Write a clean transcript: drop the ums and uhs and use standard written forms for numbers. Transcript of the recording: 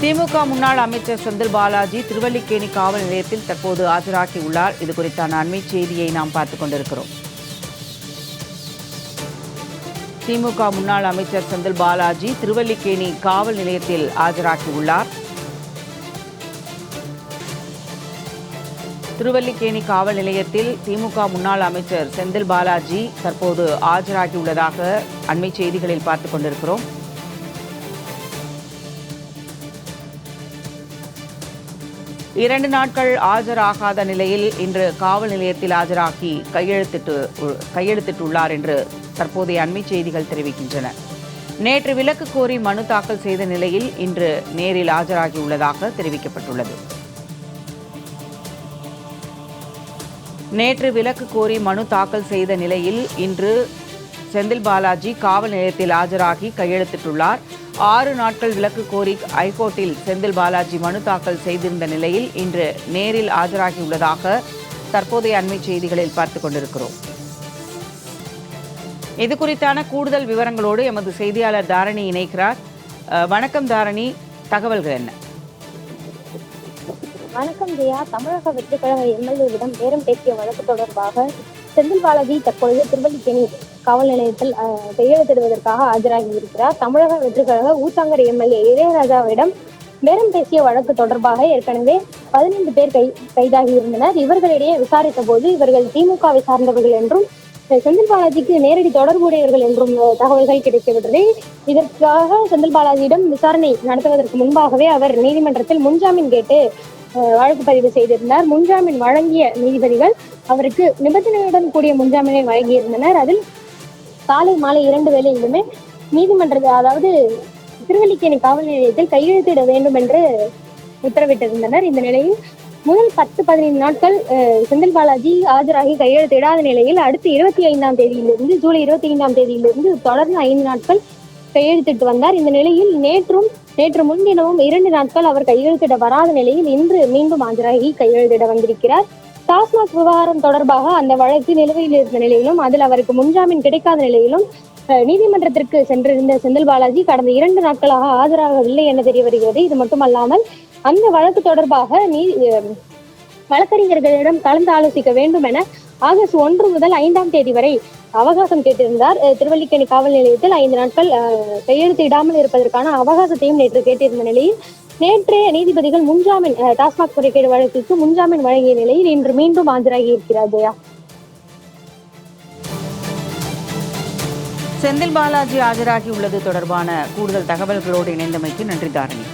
திமுக முன்னாள் அமைச்சர் செந்தில் பாலாஜி திருவல்லிக்கேணி காவல் நிலையத்தில் தற்போது ஆஜராகியுள்ளார். இது குறித்தான அண்மை செய்தியை நாம் பார்த்துக் கொண்டிருக்கிறோம். திமுக முன்னாள் அமைச்சர் செந்தில் பாலாஜி திருவல்லிக்கேணி காவல் நிலையத்தில் ஆஜராகியுள்ளார். திருவல்லிக்கேணி காவல் நிலையத்தில் திமுக முன்னாள் அமைச்சர் செந்தில் பாலாஜி தற்போது ஆஜராகியுள்ளதாக அண்மை செய்திகளில் பார்த்துக் கொண்டிருக்கிறோம். இரண்டு நாட்கள் ஆஜராகாத நிலையில் இன்று காவல் நிலையத்தில் ஆஜராகி கையெழுத்திட்டுள்ளார் என்று தற்போதைய அண்மை செய்திகள் தெரிவிக்கின்றன. நேற்று விலக்கு கோரி மனு தாக்கல் செய்த நிலையில் இன்று நேரில் ஆஜராகியுள்ளதாக தெரிவிக்கப்பட்டுள்ளது. நேற்று விலக்கு கோரி மனு தாக்கல் செய்த நிலையில் இன்று செந்தில் பாலாஜி காவல் நிலையத்தில் ஆஜராகி கையெழுத்திட்டுள்ளார். 6 நாட்கள் விலக்கு கோரி ஐகோர்ட்டில் செந்தில் பாலாஜி மனு தாக்கல் செய்திருந்த நிலையில் இன்று நேரில் ஆஜராகியுள்ளதாக தற்போதைய அண்மை செய்திகளில் பார்த்துக் கொண்டிருக்கிறோம். இது குறித்தான கூடுதல் விவரங்களோடு எமது செய்தியாளர் தாரணி இணைக்கிறார். வணக்கம் தாரணி, தகவல்கள் என்ன? வணக்கம் ஜெயா. தமிழக வெற்றிக் கழக எம்எல்ஏவிடம் பேரம் பேசிய வழக்கு தொடர்பாக செந்தில் பாலாஜி தற்பொழுது திருவல்லிக்கேணி காவல் நிலையத்தில் கையெழுத்திடுவதற்காக ஆஜராகி இருக்கிறார். தமிழக வெற்றிக் கழக ஊத்தாங்கரை எம்எல்ஏ இளையராஜாவிடம் பேரம் பேசிய வழக்கு தொடர்பாக ஏற்கனவே 15 பேர் கைதாகி இருந்தனர். இவர்களிடையே விசாரித்த போது இவர்கள் திமுகவை சார்ந்தவர்கள் என்றும் செந்தில் பாலாஜிக்கு நேரடி தொடர்புடையவர்கள் என்றும் தகவல்கள் கிடைக்கவில்லை. இதற்காக செந்தில் பாலாஜியிடம் விசாரணை நடத்துவதற்கு முன்பாகவே அவர் நீதிமன்றத்தில் முன்ஜாமீன் கேட்டு வழக்கு பதிவு செய்திருந்தார். முன்ஜாமீன் வழங்கிய நீதிபதிகள் அவருக்கு நிபந்தனையுடன் கூடிய முன்ஜாமீனை வழங்கியிருந்தனர். அதில் காலை மாலை 2 வேளையிலுமே நீதிமன்றத்தில், அதாவது திருவல்லிக்கேணி காவல் நிலையத்தில் கையெழுத்திட வேண்டும் என்று உத்தரவிட்டிருந்தனர். இந்த நிலையில் முதல் 10-15 நாட்கள் செந்தில் பாலாஜி ஆஜராகி கையெழுத்திடாத நிலையில் அடுத்து 25ஆம் தேதியிலிருந்து ஜூலை 25ஆம் தேதியிலிருந்து தொடர்ந்து 5 நாட்கள் கையெழுத்திட்டு வந்தார். இந்த நிலையில் நேற்று முன்தினமும் 2 நாட்கள் அவர் கையெழுத்திட வராத நிலையில் இன்று மீண்டும் ஆஜராகி கையெழுத்திட வந்திருக்கிறார். டாஸ்மாக் விவகாரம் தொடர்பாக அந்த வழக்கு நிலுவையில் இருந்த நிலையிலும் அதில் அவருக்கு முன்ஜாமீன் கிடைக்காத நிலையிலும் நீதிமன்றத்திற்கு சென்றிருந்த செந்தில் பாலாஜி கடந்த 2 நாட்களாக ஆஜராகவில்லை என தெரிய வருகிறது. இது மட்டுமல்லாமல் அந்த வழக்கு தொடர்பாக வழக்கறிஞர்களிடம் கலந்து ஆலோசிக்க வேண்டும் என ஆகஸ்ட் 1 முதல் 5ஆம் தேதி வரை அவகாசம் கேட்டிருந்தார். திருவல்லிக்கேணி காவல் நிலையத்தில் 5 நாட்கள் கையெழுத்திடாமல் இருப்பதற்கான அவகாசத்தையும் நேற்று கேட்டிருந்த நிலையில் நேற்றே நீதிபதிகள் முன்ஜாமீன் டாஸ்மாக் முறைகேடு வழக்குக்கு முன்ஜாமீன் வழங்கிய நிலையில் இன்று மீண்டும் ஆஜராகி இருக்கிறார். ஜெயா, செந்தில் பாலாஜி ஆஜராகி உள்ளது தொடர்பான கூடுதல் தகவல்களோடு இணைந்தமைக்கு நன்றி தாரணி.